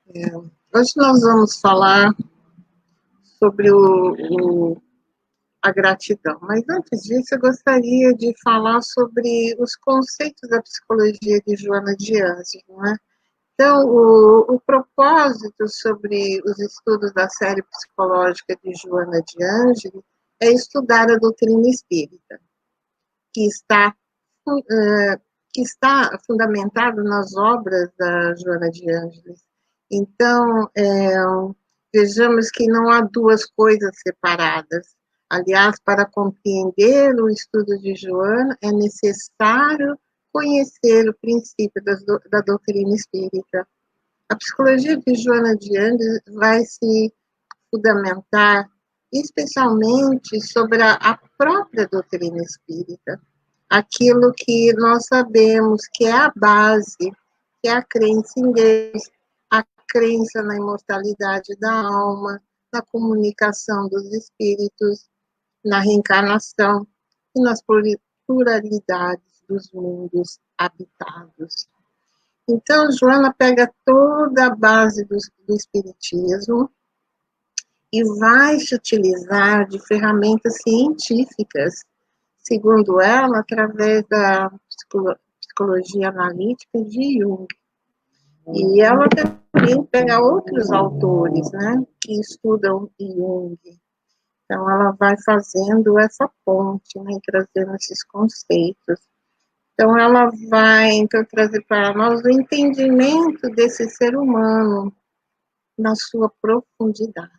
Hoje nós vamos falar sobre a gratidão, mas antes disso eu gostaria de falar sobre os conceitos da psicologia de Joana de Ângeles, não é? Então, o propósito sobre os estudos da série psicológica de Joana de Ângeles é estudar a doutrina espírita, que está, que está fundamentado nas obras da Joana de Ângeles. Então, vejamos que não há duas coisas separadas. Aliás, para compreender o estudo de Joana, é necessário conhecer o princípio da doutrina espírita. A psicologia de Joana de Ângeles vai se fundamentar especialmente sobre a própria doutrina espírita, aquilo que nós sabemos que é a base, que é a crença em Deus, a crença na imortalidade da alma, na comunicação dos espíritos, na reencarnação e nas pluralidades dos mundos habitados. Então, Joana pega toda a base do espiritismo e vai se utilizar de ferramentas científicas, segundo ela, através da psicologia analítica de Jung. E ela também pega outros autores, né, que estudam Jung. Então, ela vai fazendo essa ponte, né, trazendo esses conceitos. Então, ela vai, então, trazer para nós o entendimento desse ser humano na sua profundidade.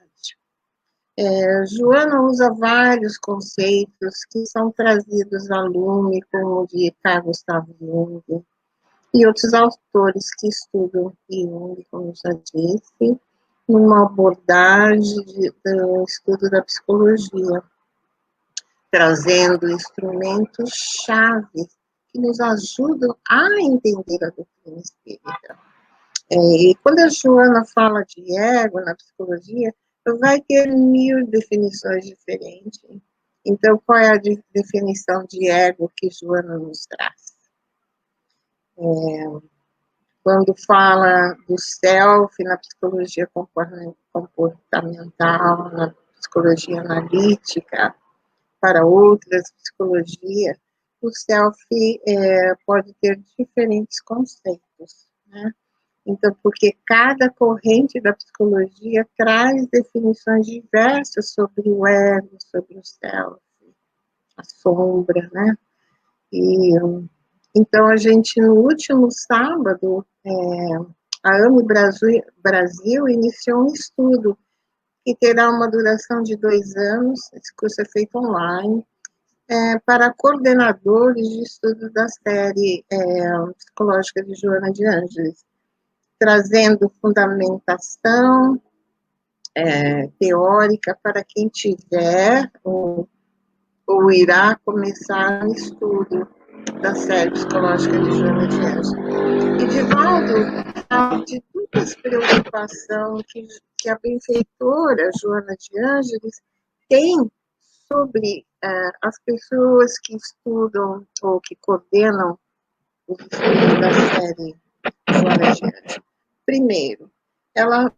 Joana usa vários conceitos que são trazidos a lume, como o de Carl Gustav Jung, e outros autores que estudam Jung, como já disse, numa abordagem do estudo da psicologia, trazendo instrumentos-chave que nos ajudam a entender a doutrina espírita. E quando a Joana fala de ego na psicologia, vai ter 1000 definições diferentes. Então, qual é a definição de ego que Joana nos traz? Quando fala do self na psicologia comportamental, na psicologia analítica, para outras psicologias, o self pode ter diferentes conceitos, né? Então, porque cada corrente da psicologia traz definições diversas sobre o ego, sobre o self, a sombra, né? E, então, a gente, no último sábado, a AME Brasil iniciou um estudo que terá uma duração de 2 anos, esse curso é feito online, para coordenadores de estudos da série psicológica de Joana de Ângeles, trazendo fundamentação teórica para quem tiver ou irá começar o estudo da série psicológica de Joana de Ângeles. E Divaldo, de toda essa preocupação que a benfeitora Joana de Ângeles tem sobre as pessoas que estudam ou que coordenam os estudos da série Joana de Ângeles. Primeiro, ela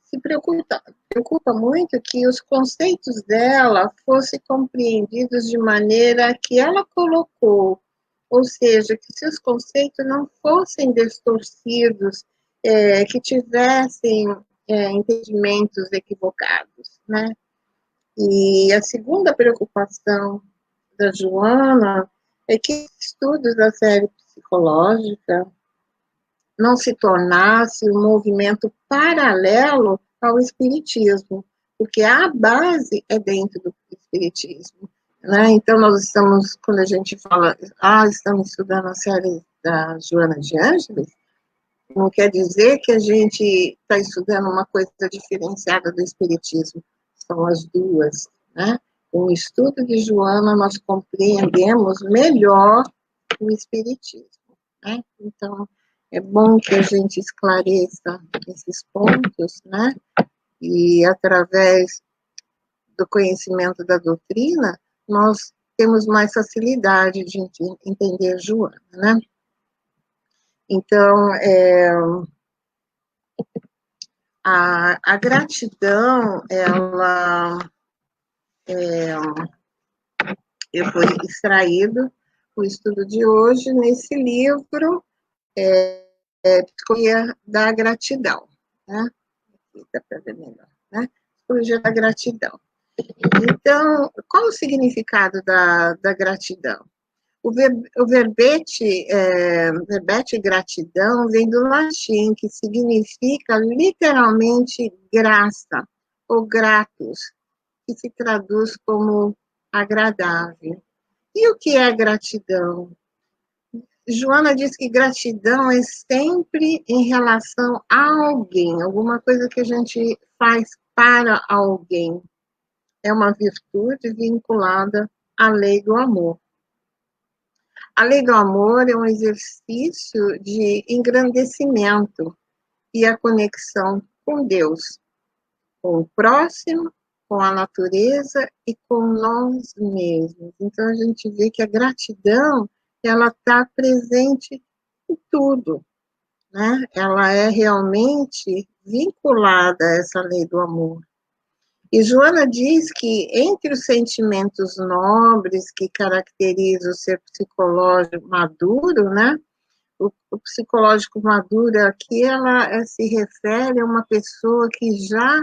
se preocupa muito que os conceitos dela fossem compreendidos de maneira que ela colocou, ou seja, que se os conceitos não fossem distorcidos, que tivessem entendimentos equivocados, né? E a segunda preocupação da Joana é que estudos da série psicológica não se tornasse um movimento paralelo ao espiritismo, porque a base é dentro do espiritismo, né? Então, nós estamos, quando a gente fala, estamos estudando a série da Joana de Ângeles, não quer dizer que a gente está estudando uma coisa diferenciada do espiritismo, são as duas, né? Com o estudo de Joana, nós compreendemos melhor o espiritismo, né? Então, é bom que a gente esclareça esses pontos, né? E através do conhecimento da doutrina, nós temos mais facilidade de entender Joana, né? Então, A gratidão, ela foi extraído o estudo de hoje nesse livro, Psicologia da Gratidão, né? Dá para ver melhor, né? Psicologia da Gratidão. Então, qual o significado da gratidão? O verbete gratidão vem do latim, que significa literalmente graça, ou gratus, que se traduz como agradável. E o que é gratidão? Joana diz que gratidão é sempre em relação a alguém, alguma coisa que a gente faz para alguém. É uma virtude vinculada à lei do amor. A lei do amor é um exercício de engrandecimento e a conexão com Deus, com o próximo, com a natureza e com nós mesmos. Então, a gente vê que a gratidão, ela está presente em tudo, né? Ela é realmente vinculada a essa lei do amor. E Joana diz que entre os sentimentos nobres que caracterizam o ser psicológico maduro, né? O psicológico maduro aqui, ela se refere a uma pessoa que já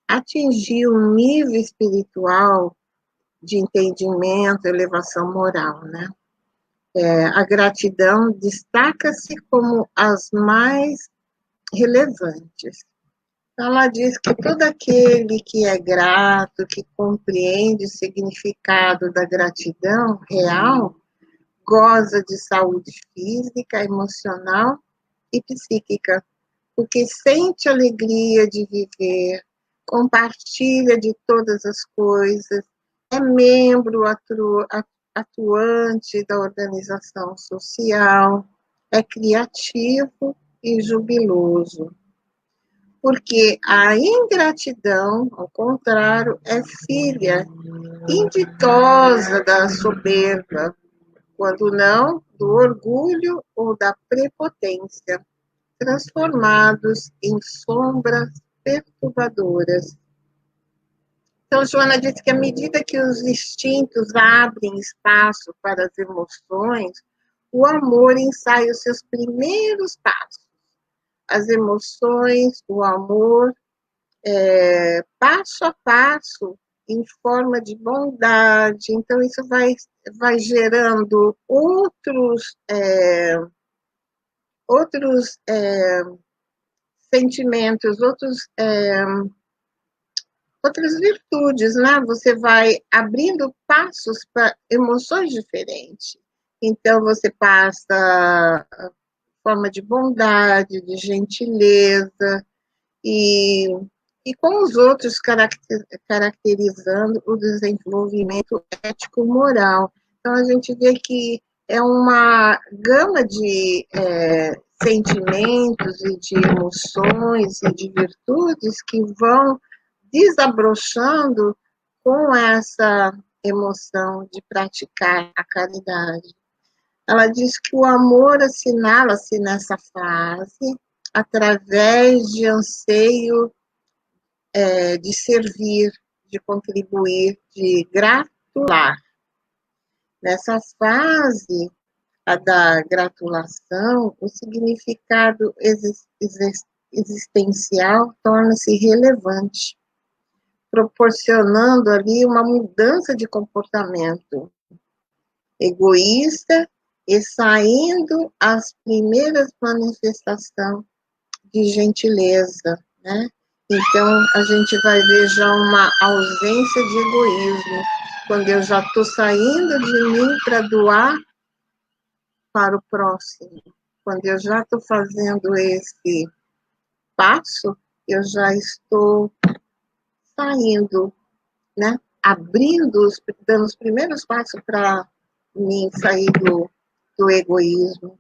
atingiu um nível espiritual de entendimento, elevação moral, né? A gratidão destaca-se como as mais relevantes. Ela diz que todo aquele que é grato, que compreende o significado da gratidão real, goza de saúde física, emocional e psíquica, porque sente alegria de viver, compartilha de todas as coisas, é membro atuante da organização social, é criativo e jubiloso. Porque a ingratidão, ao contrário, é filha inditosa da soberba, quando não, do orgulho ou da prepotência, transformados em sombras perturbadoras. Então, Joana disse que à medida que os instintos abrem espaço para as emoções, o amor ensaia os seus primeiros passos. As emoções, o amor, passo a passo, em forma de bondade. Então, isso vai gerando outros sentimentos, outras virtudes, né? Você vai abrindo passos para emoções diferentes. Então, você passa forma de bondade, de gentileza, e com os outros caracterizando o desenvolvimento ético-moral. Então, a gente vê que é uma gama de sentimentos e de emoções e de virtudes que vão desabrochando com essa emoção de praticar a caridade. Ela diz que o amor assinala-se nessa fase através de anseio de servir, de contribuir, de gratular. Nessa fase, a da gratulação, o significado existencial torna-se relevante, proporcionando ali uma mudança de comportamento egoísta e saindo as primeiras manifestações de gentileza, né? Então, a gente vai ver já uma ausência de egoísmo, quando eu já estou saindo de mim para doar para o próximo. Quando eu já estou fazendo esse passo, eu já estou saindo, né? Abrindo, dando os primeiros passos para mim sair do egoísmo.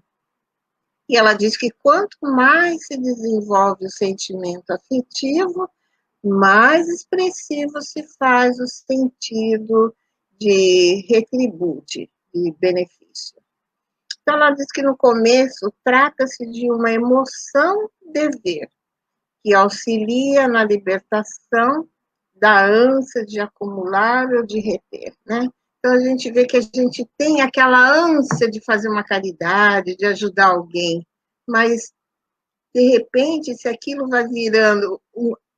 E ela diz que quanto mais se desenvolve o sentimento afetivo, mais expressivo se faz o sentido de retribute, de benefício. Então, ela diz que no começo trata-se de uma emoção dever, que auxilia na libertação da ânsia de acumular ou de reter, né? Então, a gente vê que a gente tem aquela ânsia de fazer uma caridade, de ajudar alguém, mas, de repente, se aquilo vai virando,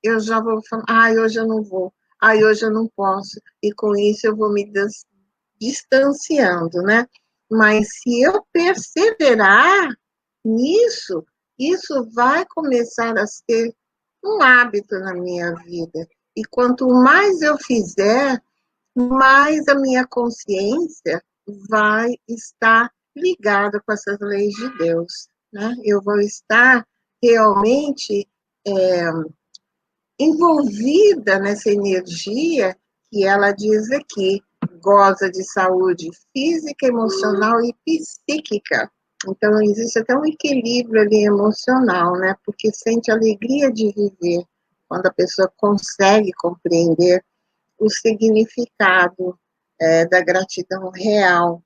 eu já vou falar, hoje eu não vou, hoje eu não posso, e com isso eu vou me distanciando, né? Mas se eu perseverar nisso, isso vai começar a ser um hábito na minha vida. E quanto mais eu fizer, mais a minha consciência vai estar ligada com essas leis de Deus, né? Eu vou estar realmente envolvida nessa energia que ela diz aqui, goza de saúde física, emocional e psíquica. Então, existe até um equilíbrio ali emocional, né? Porque sente alegria de viver quando a pessoa consegue compreender o significado da gratidão real.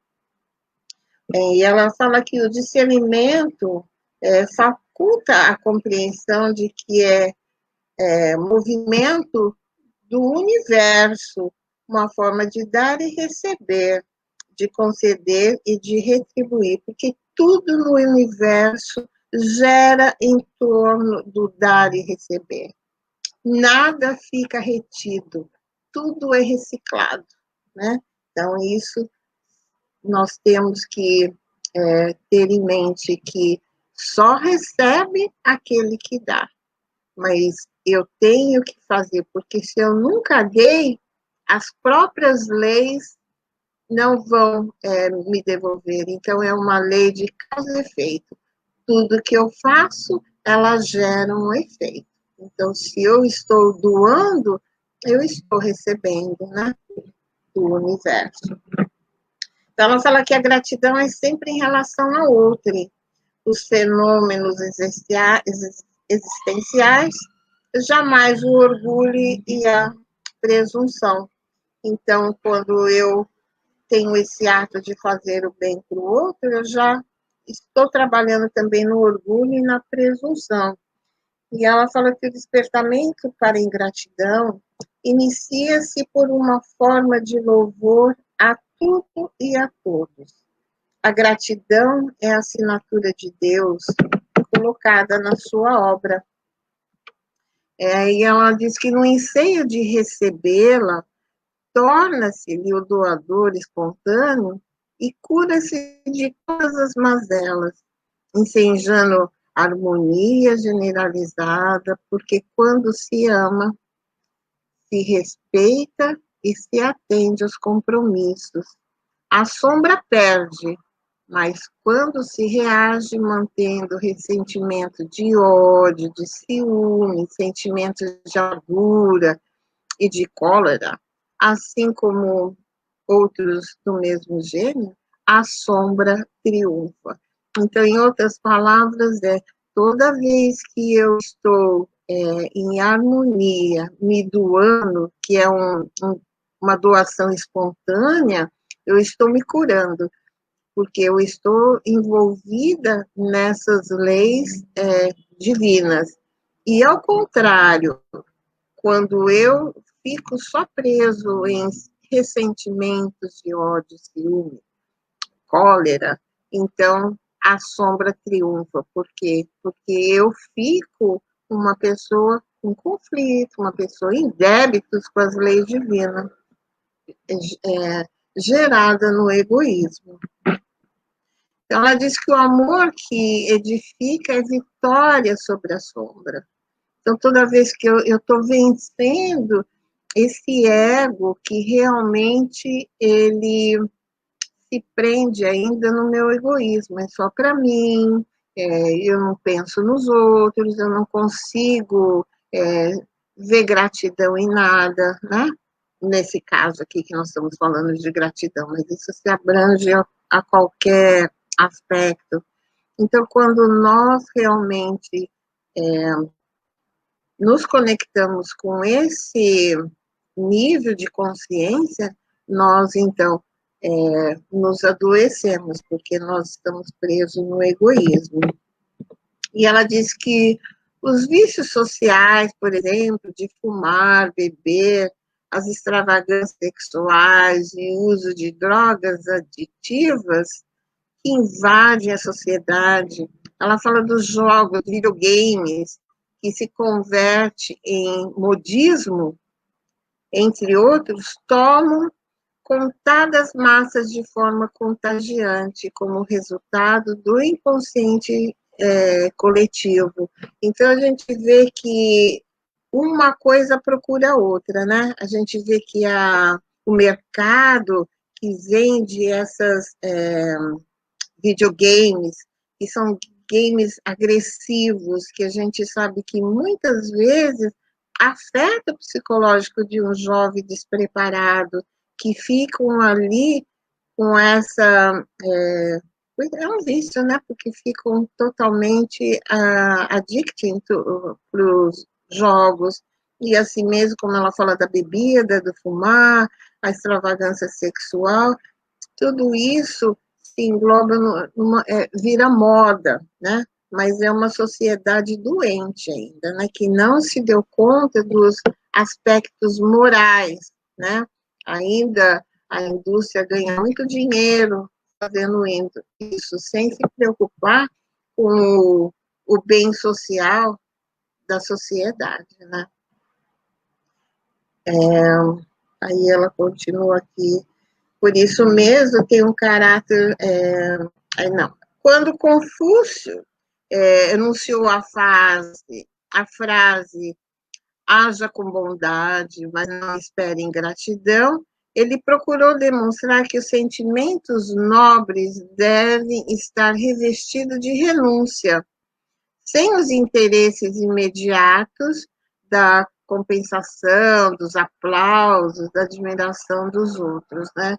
E ela fala que o discernimento faculta a compreensão de que movimento do universo, uma forma de dar e receber, de conceder e de retribuir, porque tudo no universo gera em torno do dar e receber. Nada fica retido, tudo é reciclado, né? Então, isso nós temos que ter em mente que só recebe aquele que dá, mas eu tenho que fazer, porque se eu nunca dei, as próprias leis não vão me devolver. Então, é uma lei de causa e efeito. Tudo que eu faço, ela gera um efeito. Então, se eu estou doando, eu estou recebendo, né, do universo. Então, ela fala que a gratidão é sempre em relação a outrem. Os fenômenos existenciais, jamais o orgulho e a presunção. Então, quando eu tenho esse ato de fazer o bem para o outro, eu já estou trabalhando também no orgulho e na presunção. E ela fala que o despertamento para a ingratidão inicia-se por uma forma de louvor a tudo e a todos. A gratidão é a assinatura de Deus colocada na sua obra. E ela diz que no enseio de recebê-la, torna-se-lhe o doador espontâneo e cura-se de todas as mazelas, ensejando harmonia generalizada, porque quando se ama, se respeita e se atende aos compromissos. A sombra perde, mas quando se reage mantendo ressentimento de ódio, de ciúme, sentimentos de amargura e de cólera, assim como outros do mesmo gênero, a sombra triunfa. Então, em outras palavras, toda vez que eu estou em harmonia, me doando, que é uma doação espontânea, eu estou me curando, porque eu estou envolvida nessas leis divinas. E, ao contrário, quando eu fico só preso em ressentimentos de ódio, ciúme, cólera, então a sombra triunfa. Por quê? Porque eu fico uma pessoa com conflito, uma pessoa em débitos com as leis divinas, gerada no egoísmo. Então, ela diz que o amor que edifica é vitória sobre a sombra. Então, toda vez que eu estou vencendo esse ego que realmente ele se prende ainda no meu egoísmo, é só para mim, eu não penso nos outros, eu não consigo ver gratidão em nada, né? Nesse caso aqui que nós estamos falando de gratidão, mas isso se abrange a qualquer aspecto. Então, quando nós realmente nos conectamos com esse nível de consciência, nós, então, nos adoecemos, porque nós estamos presos no egoísmo. E ela diz que Os vícios sociais, por exemplo, de fumar, beber, as extravagâncias sexuais e o uso de drogas aditivas que invadem a sociedade. Ela fala dos jogos, videogames, que se converte em modismo, entre outros, tomam contadas massas de forma contagiante, como resultado do inconsciente coletivo. Então, a gente vê que uma coisa procura a outra, né? A gente vê que o mercado que vende essas videogames, que são games agressivos, que a gente sabe que muitas vezes afeta o psicológico de um jovem despreparado, que ficam ali com essa. É um vício, né? Porque ficam totalmente addicted para os jogos. E assim mesmo, como ela fala da bebida, do fumar, a extravagância sexual, tudo isso se engloba, vira moda, né? Mas é uma sociedade doente ainda, né? Que não se deu conta dos aspectos morais, né? Ainda a indústria ganha muito dinheiro fazendo isso, sem se preocupar com o bem social da sociedade, né? Aí ela continua aqui. Por isso mesmo tem um caráter. Não. Quando Confúcio enunciou a frase haja com bondade, mas não espere ingratidão, ele procurou demonstrar que os sentimentos nobres devem estar revestidos de renúncia, sem os interesses imediatos da compensação, dos aplausos, da admiração dos outros, né?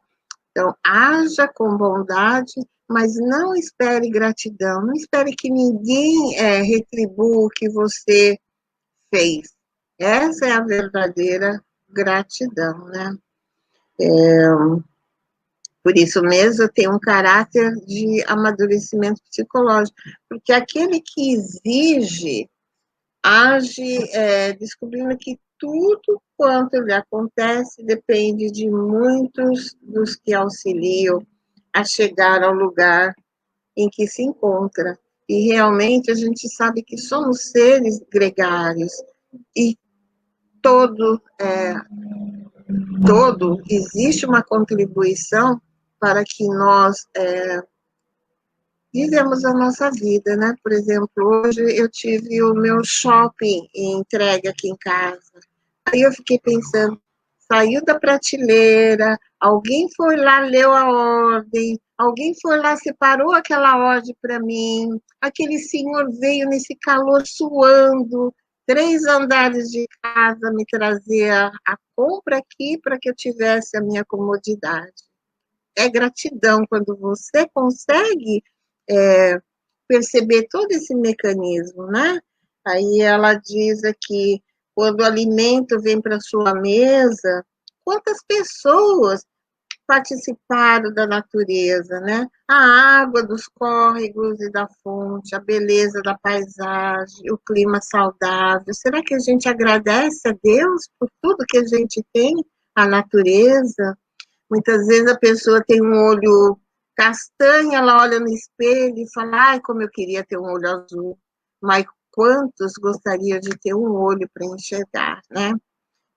Então, haja com bondade, mas não espere gratidão, não espere que ninguém retribua o que você fez. Essa é a verdadeira gratidão, né? Por isso mesmo tem um caráter de amadurecimento psicológico, porque aquele que exige, age descobrindo que tudo quanto lhe acontece depende de muitos dos que auxiliam a chegar ao lugar em que se encontra. E realmente a gente sabe que somos seres gregários e todo, existe uma contribuição para que nós vivemos a nossa vida, né? Por exemplo, hoje eu tive o meu shopping entregue aqui em casa. Aí eu fiquei pensando, saiu da prateleira, alguém foi lá, leu a ordem, alguém foi lá, separou aquela ordem para mim, aquele senhor veio nesse calor suando, 3 andares de casa me trazer a compra aqui para que eu tivesse a minha comodidade. É gratidão quando você consegue perceber todo esse mecanismo, né? Aí ela diz aqui, quando o alimento vem para sua mesa, quantas pessoas participaram da natureza, né? A água dos córregos e da fonte, a beleza da paisagem, o clima saudável. Será que a gente agradece a Deus por tudo que a gente tem, a natureza? Muitas vezes a pessoa tem um olho castanho, ela olha no espelho e fala, ai, como eu queria ter um olho azul. Mas quantos gostariam de ter um olho para enxergar, né?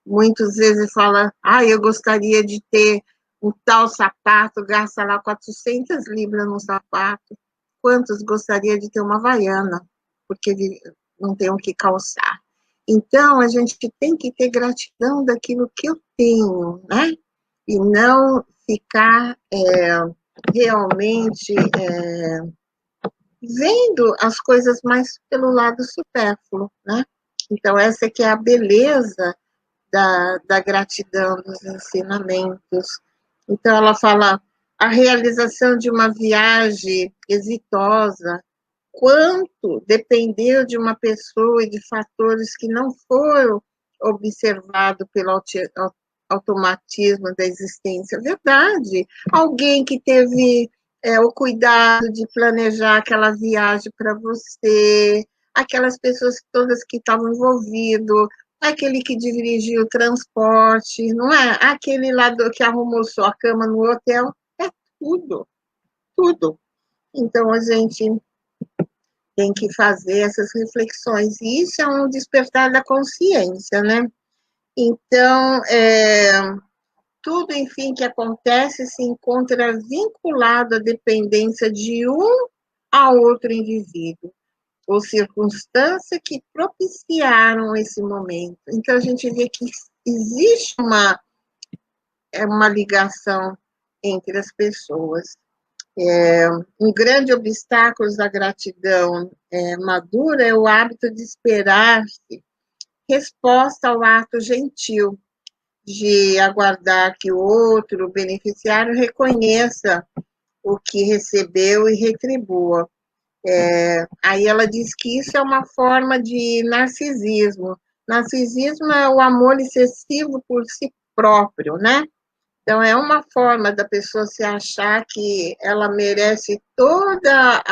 Muitas vezes fala, ai, eu gostaria de ter um tal sapato, gasta lá 400 libras no sapato. Quantos gostariam de ter uma havaiana, porque não tem o que calçar. Então, a gente tem que ter gratidão daquilo que eu tenho, né? E não ficar realmente vendo as coisas mais pelo lado supérfluo, né? Então, essa que é a beleza da gratidão, dos ensinamentos. Então, ela fala a realização de uma viagem exitosa, quanto dependeu de uma pessoa e de fatores que não foram observados pelo automatismo da existência. Verdade. Alguém que teve o cuidado de planejar aquela viagem para você, aquelas pessoas todas que estavam envolvidas, aquele que dirigiu o transporte, não é? Aquele lá que arrumou sua cama no hotel, é tudo, tudo. Então, a gente tem que fazer essas reflexões, e isso é um despertar da consciência, né? Então, tudo, enfim, que acontece se encontra vinculado à dependência de um a outro indivíduo, ou circunstância que propiciaram esse momento. Então, a gente vê que existe uma ligação entre as pessoas. Um grande obstáculo da gratidão madura é o hábito de esperar-se resposta ao ato gentil, de aguardar que o outro, o beneficiário, reconheça o que recebeu e retribua. Aí ela diz que isso é uma forma de narcisismo. Narcisismo é o amor excessivo por si próprio, né? Então, é uma forma da pessoa se achar que ela merece toda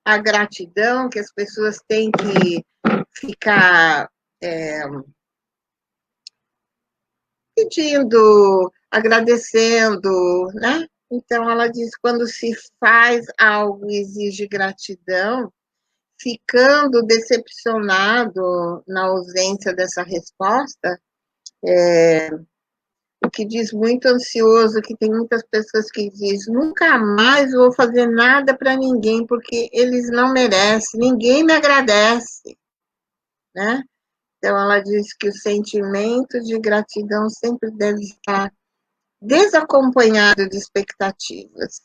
a gratidão, que as pessoas têm que ficar pedindo, agradecendo, né? Então, ela diz, quando se faz algo e exige gratidão, ficando decepcionado na ausência dessa resposta, o que diz muito ansioso, que tem muitas pessoas que dizem, nunca mais vou fazer nada para ninguém, porque eles não merecem, ninguém me agradece, né? Então, ela diz que o sentimento de gratidão sempre deve estar desacompanhado de expectativas,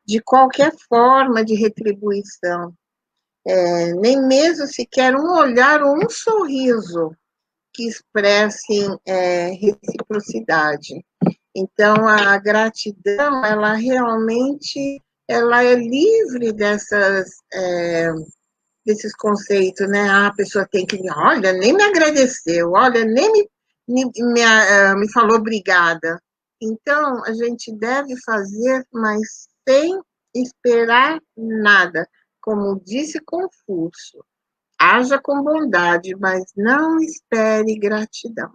de qualquer forma de retribuição, nem mesmo sequer um olhar ou um sorriso que expressem reciprocidade. Então, a gratidão, ela realmente ela é livre desses conceitos, né? Ah, a pessoa tem que, olha, nem me agradeceu, olha, nem me falou obrigada. Então, a gente deve fazer, mas sem esperar nada. Como disse Confúcio, haja com bondade, mas não espere gratidão,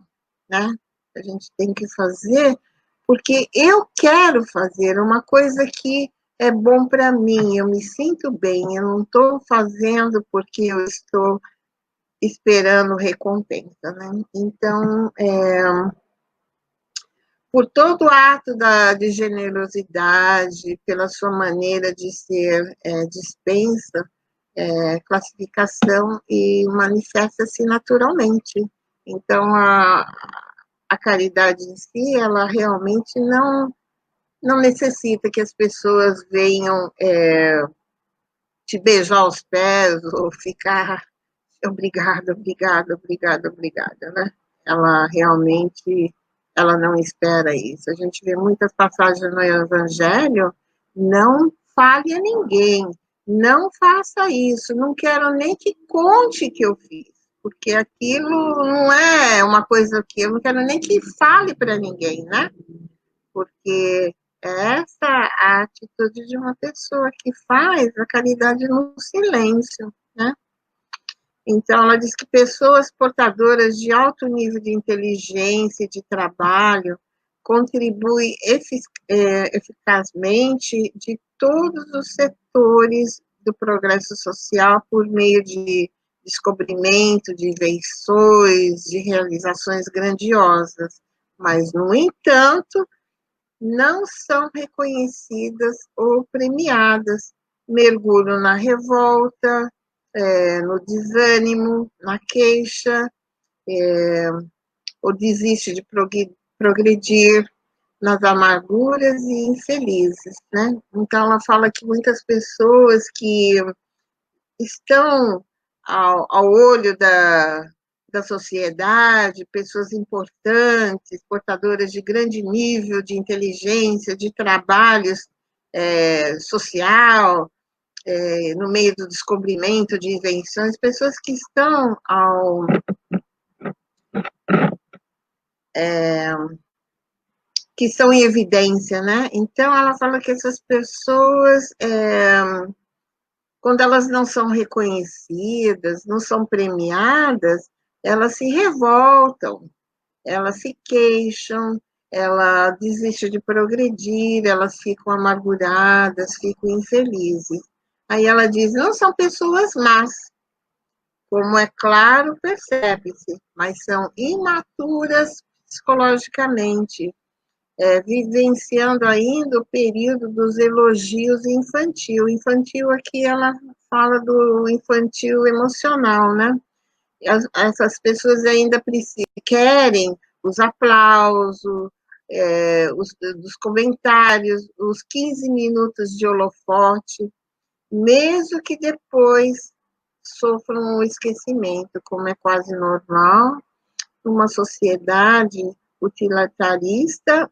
né? A gente tem que fazer porque eu quero fazer uma coisa que é bom para mim, eu me sinto bem, eu não estou fazendo porque eu estou esperando recompensa, né? Então, por todo ato de generosidade, pela sua maneira de ser dispensa, classificação e manifesta-se naturalmente. Então, a caridade em si, ela realmente não necessita que as pessoas venham te beijar os pés ou ficar obrigada, obrigada, obrigada, obrigada, né? Ela realmente, ela não espera isso. A gente vê muitas passagens no Evangelho, não fale a ninguém, não faça isso, não quero nem que conte que eu fiz, porque aquilo não é uma coisa que eu não quero nem que fale para ninguém, né? Porque essa é a atitude de uma pessoa que faz a caridade no silêncio, né? Então, ela diz que pessoas portadoras de alto nível de inteligência e de trabalho contribuem eficazmente de todos os setores do progresso social por meio de descobrimento, de invenções, de realizações grandiosas. Mas, no entanto, não são reconhecidas ou premiadas. Mergulham na revolta, no desânimo, na queixa, ou desiste de progredir nas amarguras e infelizes, né? Então, ela fala que muitas pessoas que estão ao olho da sociedade, pessoas importantes, portadoras de grande nível de inteligência, de trabalhos social, no meio do descobrimento de invenções, pessoas que estão que são em evidência, né? Então, ela fala que essas pessoas quando elas não são reconhecidas, não são premiadas, elas se revoltam, elas se queixam, ela desiste de progredir, elas ficam amarguradas, ficam infelizes. Aí ela diz, não são pessoas más, como é claro, percebe-se, mas são imaturas psicologicamente, vivenciando ainda o período dos elogios infantil. Infantil aqui ela fala do infantil emocional, né? Essas pessoas ainda querem os aplausos, os comentários, os 15 minutos de holofote, mesmo que depois sofram um esquecimento, como é quase normal, numa sociedade utilitarista,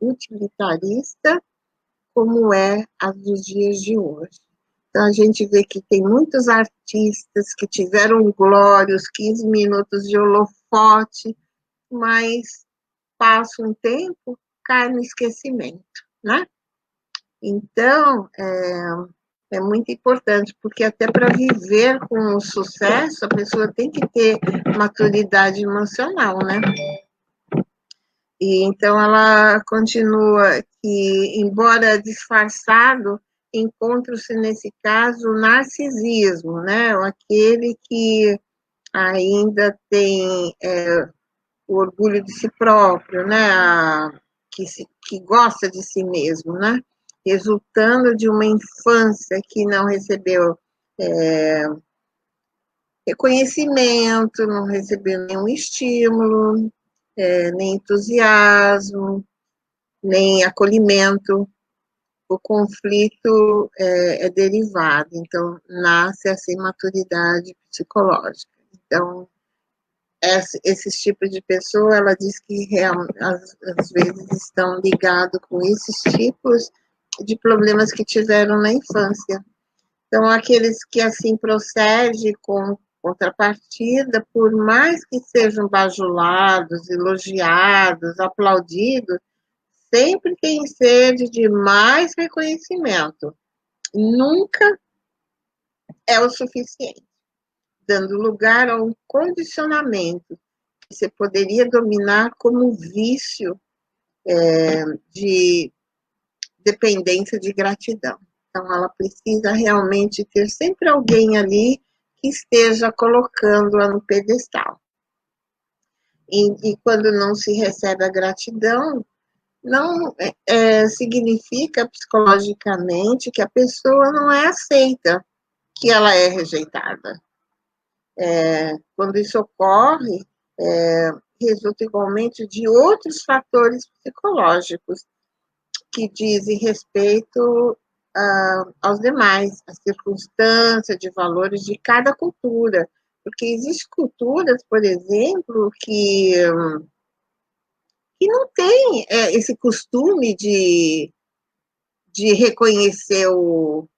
como é a dos dias de hoje. Então, a gente vê que tem muitos artistas que tiveram glória, os 15 minutos de holofote, mas passa um tempo, cai no esquecimento, né? Então, é muito importante, porque até para viver com o sucesso, a pessoa tem que ter maturidade emocional, né? E então ela continua que, embora disfarçado, encontra-se nesse caso o narcisismo, né? Aquele que ainda tem o orgulho de si próprio, né? Que gosta de si mesmo, né? Resultando de uma infância que não recebeu reconhecimento, não recebeu nenhum estímulo, nem entusiasmo, nem acolhimento. O conflito é derivado, então nasce essa imaturidade psicológica. Então, esses tipos de pessoa, ela diz que às vezes estão ligados com esses tipos de problemas que tiveram na infância. Então, aqueles que assim procedem com contrapartida, por mais que sejam bajulados, elogiados, aplaudidos, sempre tem sede de mais reconhecimento. Nunca é o suficiente, dando lugar a um condicionamento que você poderia dominar como vício de dependência de gratidão. Então, ela precisa realmente ter sempre alguém ali que esteja colocando-a no pedestal. E quando não se recebe a gratidão, não significa psicologicamente que a pessoa não é aceita, que ela é rejeitada. Quando isso ocorre, resulta igualmente de outros fatores psicológicos que dizem respeito aos demais, às circunstâncias, de valores de cada cultura. Porque existem culturas, por exemplo, que não tem esse costume de reconhecer o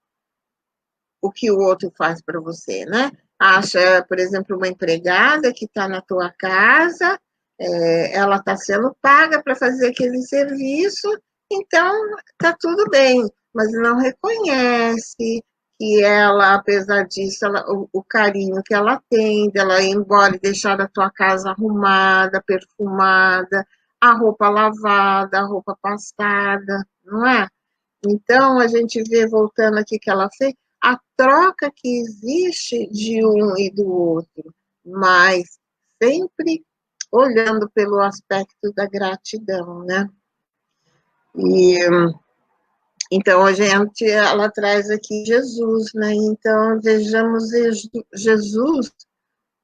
que o outro faz para você, né? Acha, por exemplo, uma empregada que está na tua casa, ela está sendo paga para fazer aquele serviço, então está tudo bem, mas não reconhece que ela, apesar disso, o carinho que ela tem, dela ir embora e deixar a tua casa arrumada, perfumada, a roupa lavada, a roupa passada, não é? Então, a gente vê, voltando aqui que ela fez, a troca que existe de um e do outro, mas sempre olhando pelo aspecto da gratidão, né? E então a gente, ela traz aqui Jesus, né? Então vejamos Jesus,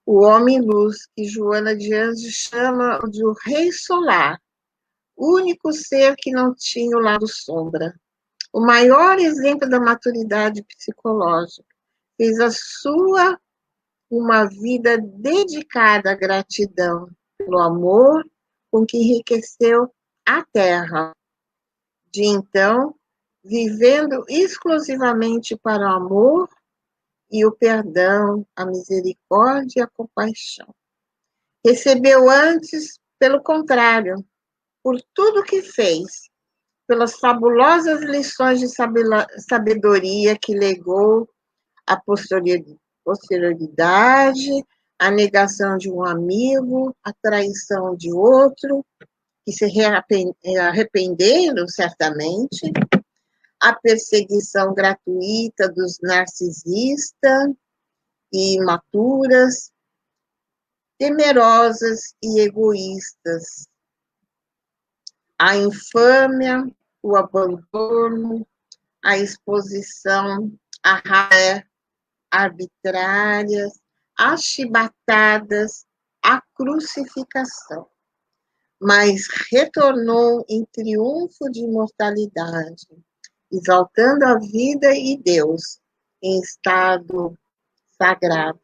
o homem luz, que Joana de Anjos chama de o Rei Solar, o único ser que não tinha o lado sombra. O maior exemplo da maturidade psicológica. Fez a sua uma vida dedicada à gratidão, pelo amor com que enriqueceu a terra. De então, vivendo exclusivamente para o amor e o perdão, a misericórdia e a compaixão. Recebeu antes, pelo contrário, por tudo que fez, pelas fabulosas lições de sabedoria que legou a posterioridade, a negação de um amigo, a traição de outro, que se arrependeram certamente, a perseguição gratuita dos narcisistas e imaturas, temerosas e egoístas, a infâmia, o abandono, a exposição a raias arbitrárias, as chibatadas, a crucificação, mas retornou em triunfo de imortalidade, exaltando a vida e Deus em estado sagrado.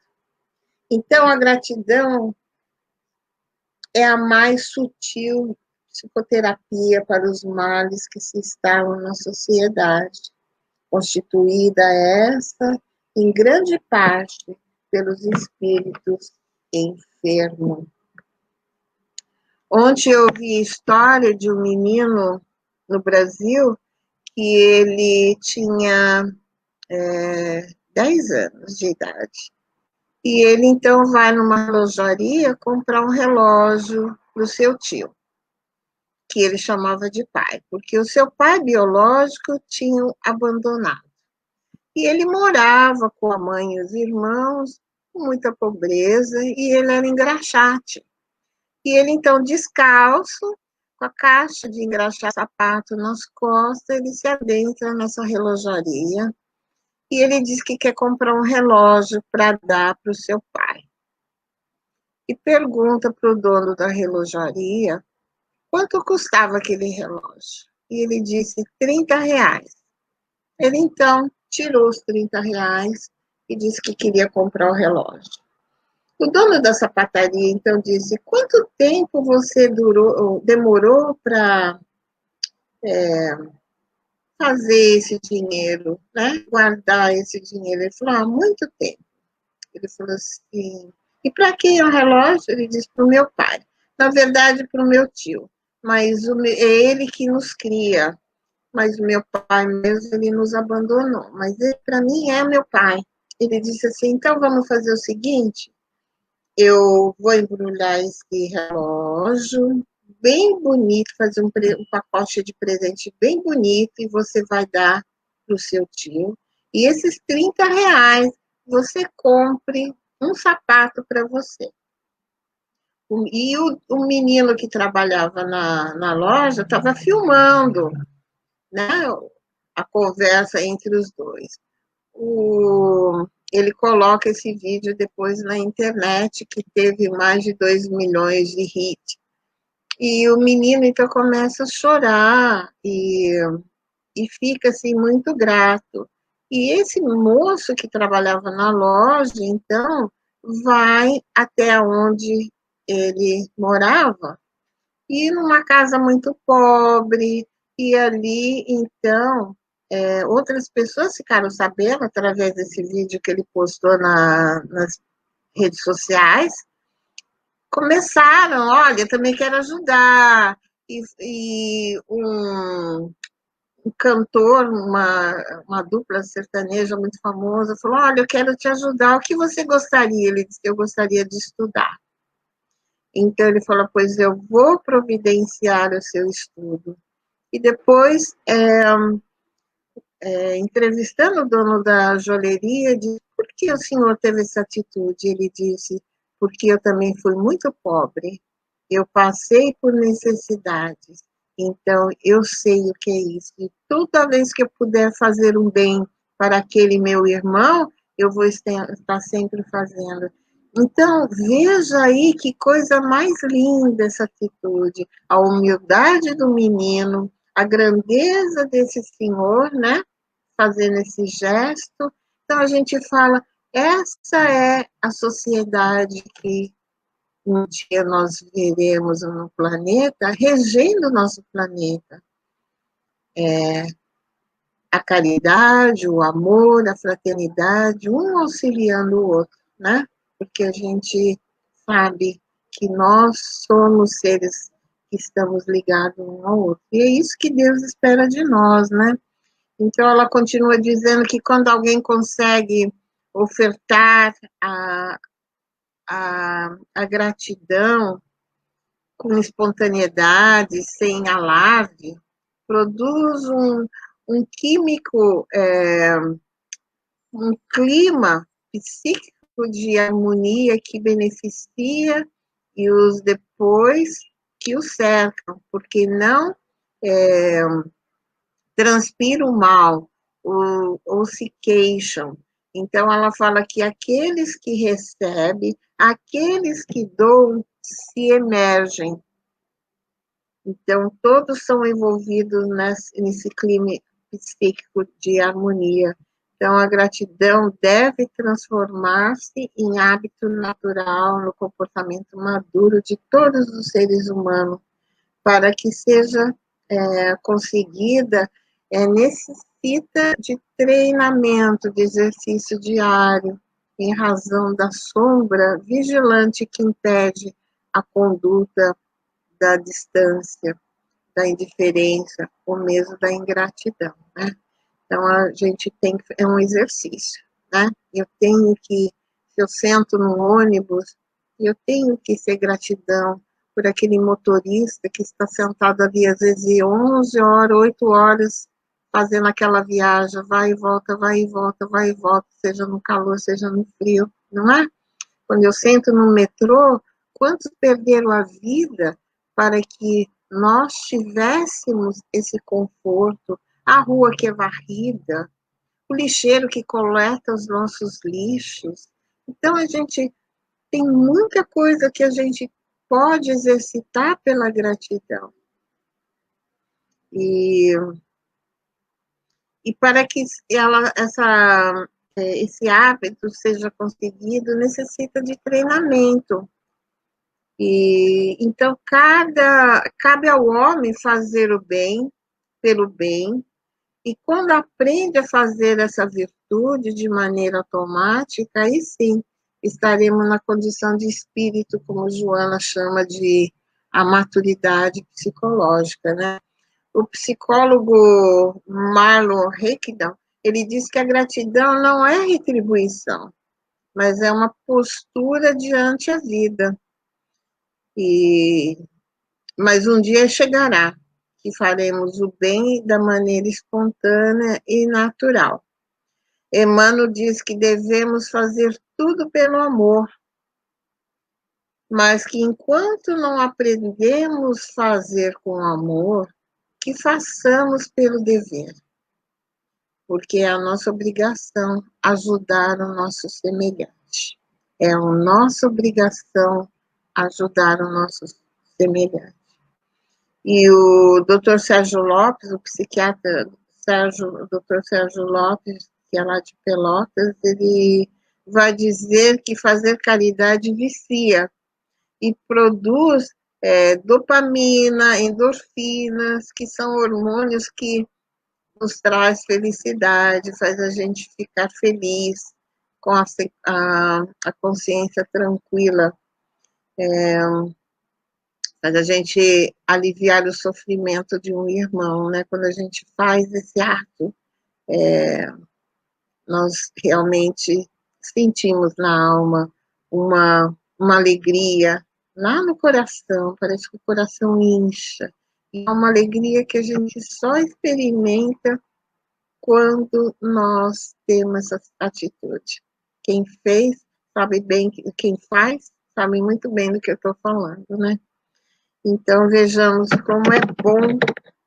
Então, a gratidão é a mais sutil psicoterapia para os males que se instalam na sociedade, constituída esta, em grande parte, pelos espíritos enfermos. Ontem eu ouvi a história de um menino no Brasil que ele tinha 10 anos de idade. E ele, então, vai numa relojaria comprar um relógio para o seu tio, que ele chamava de pai, porque o seu pai biológico tinha o abandonado. E ele morava com a mãe e os irmãos, com muita pobreza, e ele era engraxate. E ele, então, descalço, com a caixa de engraxar sapato nas costas, ele se adentra nessa relojaria, e ele diz que quer comprar um relógio para dar para o seu pai. E pergunta para o dono da relojaria quanto custava aquele relógio. E ele disse R$ 30. Ele, então, tirou os R$ 30 e disse que queria comprar o relógio. O dono da sapataria, então, disse, quanto tempo você demorou para fazer esse dinheiro, né? Guardar esse dinheiro? Ele falou, muito tempo. Ele falou assim, e para quem é o relógio? Ele disse, para o meu pai. Na verdade, para o meu tio. Mas é ele que nos cria. Mas o meu pai mesmo, ele nos abandonou. Mas ele, para mim, é meu pai. Ele disse assim, então vamos fazer o seguinte, eu vou embrulhar esse relógio bem bonito, fazer um pacote de presente bem bonito e você vai dar para o seu tio. E esses R$ 30, você compre um sapato para você. E o menino que trabalhava na loja estava filmando, né, a conversa entre os dois. Ele coloca esse vídeo depois na internet, que teve mais de 2 milhões de hits. E o menino, então, começa a chorar e fica, assim, muito grato. E esse moço que trabalhava na loja, então, vai até onde ele morava, e numa casa muito pobre, e ali, então, outras pessoas ficaram sabendo, através desse vídeo que ele postou nas redes sociais, começaram, olha, eu também quero ajudar, e um cantor, uma dupla sertaneja muito famosa, falou, olha, eu quero te ajudar, o que você gostaria? Ele disse, eu gostaria de estudar. Então, ele falou, pois eu vou providenciar o seu estudo. E depois, entrevistando o dono da joalheria, disse, por que o senhor teve essa atitude? Ele disse, porque eu também fui muito pobre, eu passei por necessidades, então eu sei o que é isso. E toda vez que eu puder fazer um bem para aquele meu irmão, eu vou estar sempre fazendo. Então, veja aí que coisa mais linda essa atitude, a humildade do menino, a grandeza desse senhor, né? Fazendo esse gesto. Então, a gente fala, essa é a sociedade que um dia nós veremos no planeta, regendo o nosso planeta. A caridade, o amor, a fraternidade, um auxiliando o outro, né? Porque a gente sabe que nós somos seres que estamos ligados um ao outro. E é isso que Deus espera de nós, né? Então, ela continua dizendo que quando alguém consegue ofertar a gratidão com espontaneidade, sem alarde, produz um químico, um clima psíquico de harmonia que beneficia e os depois que o cercam, porque não transpiram mal ou se queixam. Então, ela fala que aqueles que recebem, aqueles que doam, se emergem. Então, todos são envolvidos nesse clima psíquico de harmonia. Então, a gratidão deve transformar-se em hábito natural no comportamento maduro de todos os seres humanos, para que seja conseguida, necessita de treinamento, de exercício diário, em razão da sombra vigilante que impede a conduta da distância, da indiferença, ou mesmo da ingratidão, né? Então, a gente tem que, é um exercício, né? Eu tenho que, se eu sento no ônibus, eu tenho que ser gratidão por aquele motorista que está sentado ali, às vezes, 11 horas, 8 horas, fazendo aquela viagem, vai e volta, vai e volta, vai e volta, seja no calor, seja no frio, não é? Quando eu sento no metrô, quantos perderam a vida para que nós tivéssemos esse conforto, a rua que é varrida, o lixeiro que coleta os nossos lixos. Então, a gente tem muita coisa que a gente pode exercitar pela gratidão. E para que esse hábito seja conseguido, necessita de treinamento. E então cabe ao homem fazer o bem pelo bem, e quando aprende a fazer essa virtude de maneira automática, aí sim estaremos na condição de espírito, como Joana chama de a maturidade psicológica, né? O psicólogo Marlon Rickdown, ele diz que a gratidão não é retribuição, mas é uma postura diante a vida. Mas um dia chegará que faremos o bem da maneira espontânea e natural. Emmanuel diz que devemos fazer tudo pelo amor, mas que enquanto não aprendemos a fazer com amor, que façamos pelo dever, porque é a nossa obrigação ajudar o nosso semelhante. É a nossa obrigação ajudar o nosso semelhante. E o Dr. Sérgio Lopes, o psiquiatra Dr. Sérgio Lopes, que é lá de Pelotas, ele vai dizer que fazer caridade vicia e produz dopamina, endorfinas, que são hormônios que nos traz felicidade, faz a gente ficar feliz, com a consciência tranquila, faz a gente aliviar o sofrimento de um irmão, né? Quando a gente faz esse ato, nós realmente sentimos na alma uma alegria lá no coração, parece que o coração incha. E é uma alegria que a gente só experimenta quando nós temos essa atitude. Quem fez sabe bem, quem faz sabe muito bem do que eu estou falando, né? Então, vejamos como é bom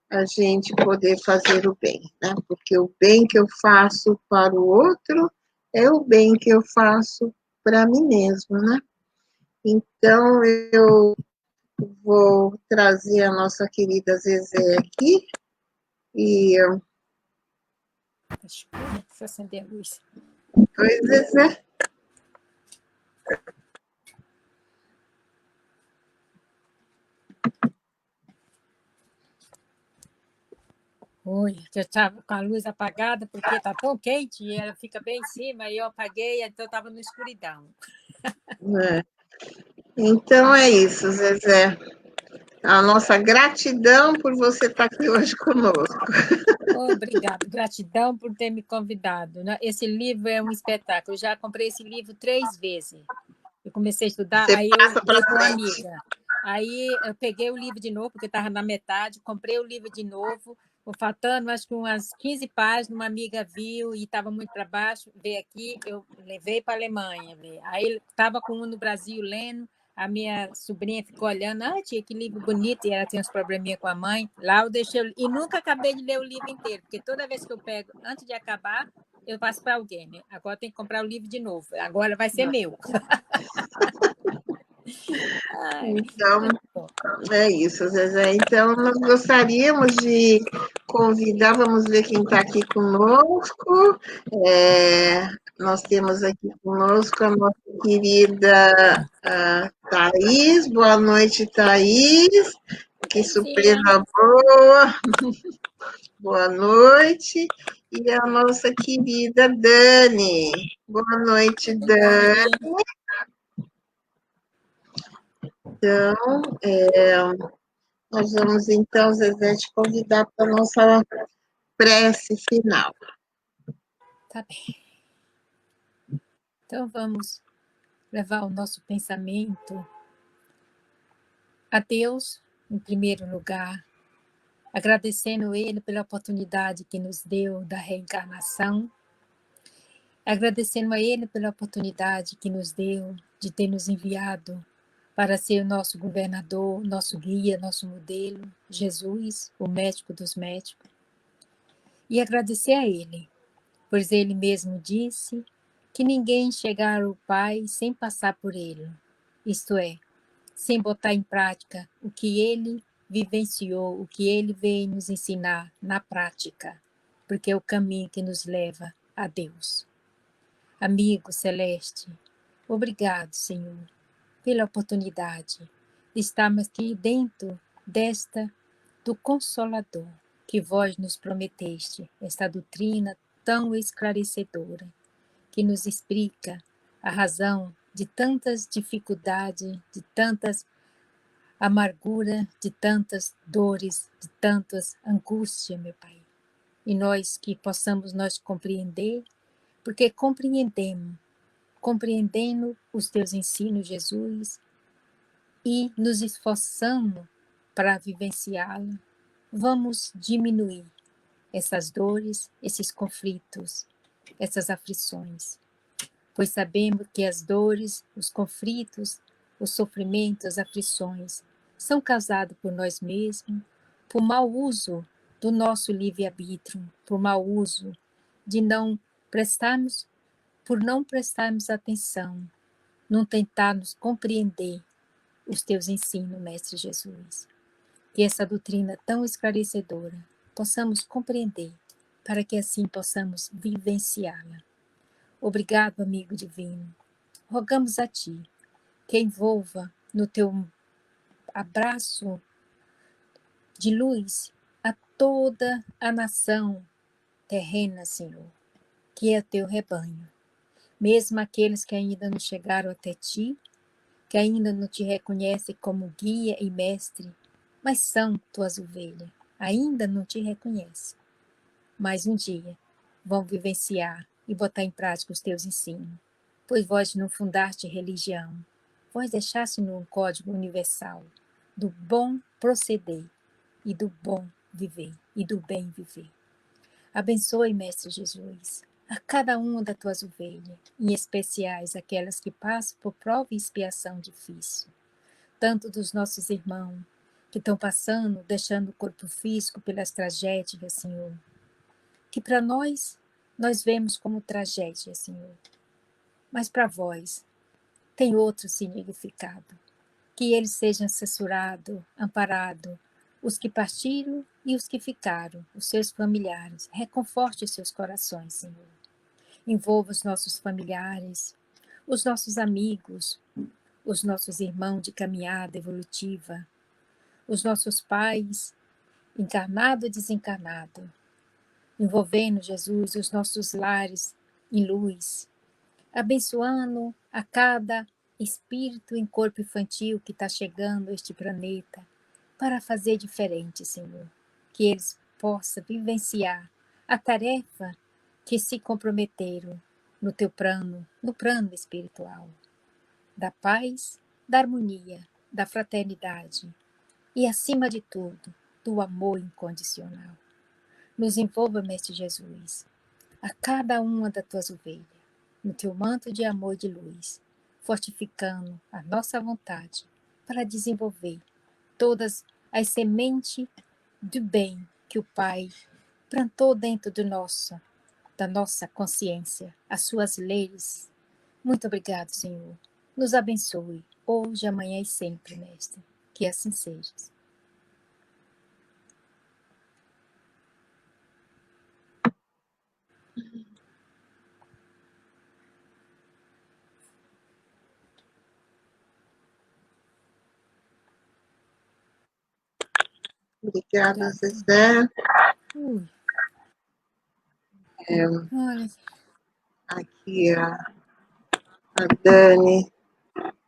a gente poder fazer o bem, né? Porque o bem que eu faço para o outro é o bem que eu faço para mim mesmo, né? Então, eu vou trazer a nossa querida Zezé aqui e... Deixa eu acender a luz. Oi, Zezé. Oi, eu estava com a luz apagada porque está tão quente e ela fica bem em cima, e eu apaguei, então eu estava na escuridão. Então é isso, Zezé. A nossa gratidão por você estar aqui hoje conosco. Obrigado, gratidão por ter me convidado. Esse livro é um espetáculo. Eu já comprei esse livro 3 vezes. Eu comecei a estudar, Você aí eu passa para dei para uma frente. amiga. Aí eu peguei o livro de novo, porque estava na metade, comprei o livro de novo, faltando acho que umas 15 páginas, uma amiga viu e estava muito para baixo, veio aqui, eu levei para a Alemanha. Aí estava com um no Brasil lendo, a minha sobrinha ficou olhando, tia, que livro bonito, e ela tem uns probleminha com a mãe. Lá eu deixei, e nunca acabei de ler o livro inteiro, porque toda vez que eu pego, antes de acabar, eu passo para alguém, né? Agora tem que comprar o livro de novo, agora vai ser meu. Ai, Então, muito bom. é isso, Zezé. Então, nós gostaríamos de convidar, vamos ver quem está aqui conosco. Nós temos aqui conosco a nossa querida Thaís. Boa noite, Thaís. Que Tia. surpresa boa. Boa noite. E a nossa querida Dani. Boa noite, Oi, Dani. Dani. Então, nós vamos então, Zezé, te convidar para a nossa prece final. Tá bem. Então vamos levar o nosso pensamento a Deus, em primeiro lugar, agradecendo Ele pela oportunidade que nos deu da reencarnação, agradecendo a Ele pela oportunidade que nos deu de ter nos enviado para ser o nosso governador, nosso guia, nosso modelo, Jesus, o médico dos médicos, e agradecer a Ele, pois Ele mesmo disse que ninguém chegará ao Pai sem passar por Ele, isto é, sem botar em prática o que Ele vivenciou, o que Ele veio nos ensinar na prática, porque é o caminho que nos leva a Deus. Amigo celeste, obrigado, Senhor, pela oportunidade de estarmos aqui dentro do Consolador que vós nos prometeste, esta doutrina tão esclarecedora, que nos explica a razão de tantas dificuldades, de tantas amargura, de tantas dores, de tantas angústias, meu Pai. E nós que possamos nós compreender, porque compreendendo os teus ensinos, Jesus, e nos esforçando para vivenciá-lo, vamos diminuir essas dores, esses conflitos, essas aflições, pois sabemos que as dores, os conflitos, os sofrimentos, as aflições são causados por nós mesmos, por mau uso do nosso livre-arbítrio, por mau uso de por não prestarmos atenção, não tentarmos compreender os teus ensinos, Mestre Jesus. Que essa doutrina tão esclarecedora possamos compreender, para que assim possamos vivenciá-la. Obrigado, amigo divino. Rogamos a Ti que envolva no Teu abraço de luz a toda a nação terrena, Senhor, que é Teu rebanho. Mesmo aqueles que ainda não chegaram até Ti, que ainda não Te reconhecem como guia e mestre, mas são Tuas ovelhas, ainda não Te reconhecem. Mas um dia vão vivenciar e botar em prática os Teus ensinos, pois vós não fundaste religião, vós deixaste um código universal do bom proceder e do bom viver e do bem viver. Abençoe, Mestre Jesus, a cada uma das tuas ovelhas, em especiais aquelas que passam por prova e expiação difícil, tanto dos nossos irmãos que estão passando, deixando o corpo físico pelas tragédias, Senhor, que para nós vemos como tragédia, Senhor, mas para vós tem outro significado. Que eles sejam censurados, amparados, os que partiram e os que ficaram, os seus familiares. Reconforte os seus corações, Senhor. Envolva os nossos familiares, os nossos amigos, os nossos irmãos de caminhada evolutiva, os nossos pais, encarnado e desencarnado, envolvendo, Jesus, os nossos lares em luz, abençoando a cada espírito em corpo infantil que está chegando a este planeta para fazer diferente, Senhor. Que eles possa vivenciar a tarefa que se comprometeram no teu plano, no plano espiritual, da paz, da harmonia, da fraternidade e, acima de tudo, do amor incondicional. Nos envolva, Mestre Jesus, a cada uma das tuas ovelhas, no teu manto de amor e de luz, fortificando a nossa vontade para desenvolver todas as sementes do bem que o Pai plantou dentro da nossa consciência, as suas leis. Muito obrigado, Senhor. Nos abençoe, hoje, amanhã e sempre, Mestre. Que assim seja. Obrigada, Zezé. Olha, Aqui a Dani,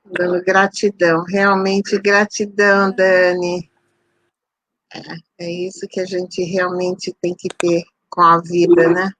dando gratidão. Realmente, gratidão, Dani. É isso que a gente realmente tem que ter com a vida, né?